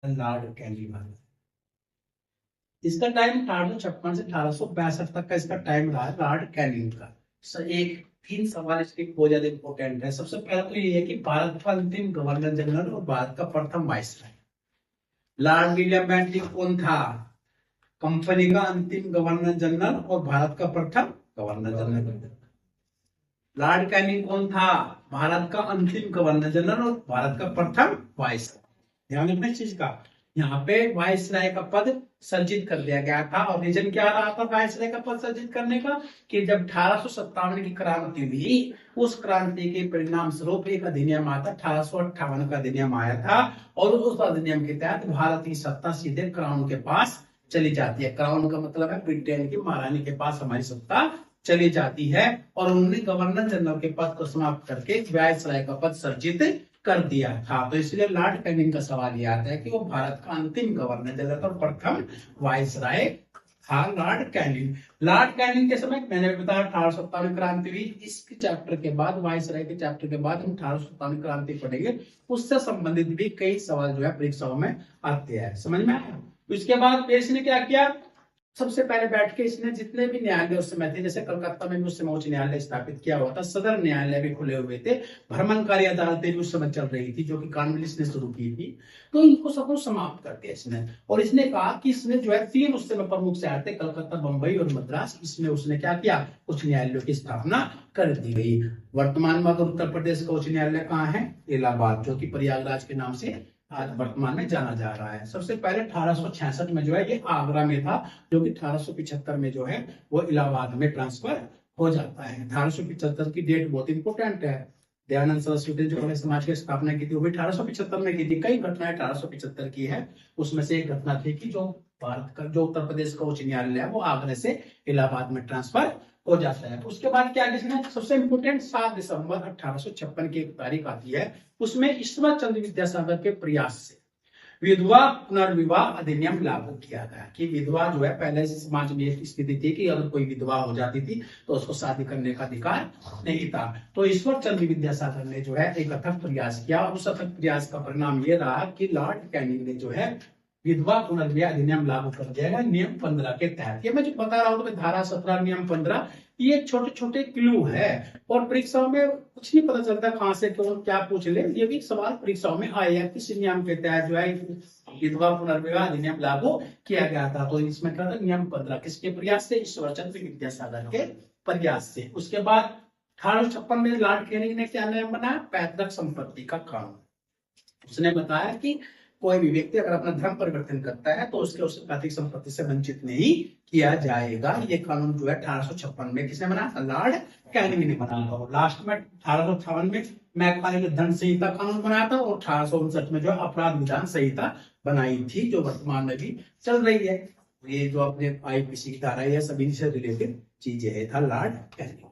Lord Canning. इसका time 1856 से 1862 तक का इसका टाइम रहा है लॉर्ड कैनिंग का। एक तीन सवाल इसके बहुत ज्यादा इंपॉर्टेंट है। सबसे पहला तो ये है कि भारत का अंतिम गवर्नर जनरल और भारत का प्रथम वाइसराय लॉर्ड विलियम बेंटिक कौन था? कंपनी का अंतिम गवर्नर जनरल और भारत का प्रथम गवर्नर जनरल। लॉर्ड कैनिंग कौन था? भारत का अंतिम गवर्नर जनरल और भारत का प्रथम वाइसराय। ध्यान रखना इस चीज का। यहाँ पे वाइसराय का पद सर्जित कर दिया गया था और रीजन क्या रहा था वाइसराय का पद सर्जित करने का कि जब 1857 की क्रांति हुई, उस क्रांति के परिणाम स्वरूप एक अधिनियम आता 1858 का अधिनियम आया था और उस अधिनियम के तहत भारत की सत्ता सीधे क्राउन के पास चली जाती है। क्राउन का मतलब है ब्रिटेन की महारानी के पास हमारी सत्ता चली जाती है और उन्होंने गवर्नर जनरल के पद को समाप्त करके वाइसराय का पद सर्जित कर दिया था। तो इसलिए लॉर्ड कैनिंग का सवाल यह आता है कि वो भारत का अंतिम गवर्नर जनरल और प्रथम वाइसराय था लॉर्ड कैनिंग। लॉर्ड कैनिंग के समय मैंने बताया 1857 क्रांति हुई। इस चैप्टर के बाद वाइसराय के चैप्टर के बाद हम 1857 क्रांति पढ़ेंगे। उससे संबंधित भी कई सवाल जो है परीक्षाओं में आते हैं। समझ में आया? उसके बाद पेश ने क्या किया? सबसे पहले बैठ के इसने जितने भी न्यायालय उस समय थे, जैसे कलकत्ता में भी उस समय उच्च न्यायालय स्थापित किया हुआ था, सदर न्यायालय भी खुले हुए थे, भ्रमणकारी अदालतें भी उस समय चल रही थी जो कि कॉर्नवालिस ने शुरू की थी। तो इनको सबको समाप्त कर दिया इसने और इसने कहा कि इसने जो है तीन उस समय प्रमुख शहर थे, कलकत्ता, बंबई और मद्रास। इसमें उसने क्या किया? उच्च न्यायालयों की स्थापना कर दी गई। वर्तमान में उत्तर प्रदेश का उच्च न्यायालय कहाँ है? इलाहाबाद, जो कि प्रयागराज के नाम से आज वर्तमान में जाना जा रहा है। सबसे पहले 1866 में जो है ये आगरा में था, जो कि 1875 में जो है वो इलाहाबाद में ट्रांसफर हो जाता है। 1875 की डेट बहुत इंपोर्टेंट है। दयानंद सरस्वती जो है समाज की स्थापना की थी वो भी 1875 में की थी। कई घटनाएं 1875 की है, उसमें से एक घटना थी कि जो भारत का जो उत्तर प्रदेश का उच्च न्यायालय है वो आगरा से इलाहाबाद में ट्रांसफर हो जाता है। उसके बाद क्या किसने सबसे इंपोर्टेंट 7 दिसंबर 1856 की एक तारीख आती है, उसमें ईश्वर चंद्र विद्यासागर के प्रयास से विधवा पुनर्विवाह अधिनियम लागू किया गया कि विधवा जो है पहले से समाज में एक स्थिति थी कि अगर कोई विधवा हो जाती थी तो उसको शादी करने का अधिकार नहीं था। तो ईश्वर चंद्र विद्यासागर ने जो है एक अथक प्रयास किया और उस अथक प्रयास का परिणाम ये रहा कि लॉर्ड कैनिंग ने जो है विधवा पुनर्विवाह अधिनियम लागू कर दिया गया नियम 15 के तहत। ये मैं जो बता रहा हूँ तो धारा 17 नियम 15 ये छोटे छोटे क्लू है और परीक्षाओं में कुछ नहीं पता चलता कहां से क्यों क्या पूछ ले। ये भी सवाल परीक्षाओं में आए हैं किस नियम के तहत जो है विधवा पुनर्विवाह अधिनियम लागू किया गया था। तो इसमें क्या था? नियम 15 किसके प्रयास से? ईश्वर चंद्र विद्यासागर के प्रयास से। उसके बाद 1856 में लॉर्ड कैनिंग ने क्या नियम बनाया? पैतृक संपत्ति का कानून। उसने बताया कि कोई भी व्यक्ति अगर अपना धर्म परिवर्तन करता है तो उसके पैतृक संपत्ति से वंचित नहीं किया जाएगा। ये कानून जो है 1856 में किसने बनाया? लॉर्ड कैनिंग ने बनाया था। लास्ट में 1858 में मैकॉले ने दंड संहिता कानून बनाया था और 1859 में जो अपराध विधान संहिता बनाई थी जो वर्तमान में भी चल रही है। ये जो अपने आईपीसी की धारा है सभी से रिलेटेड चीजें है था लॉर्ड कैनिंग।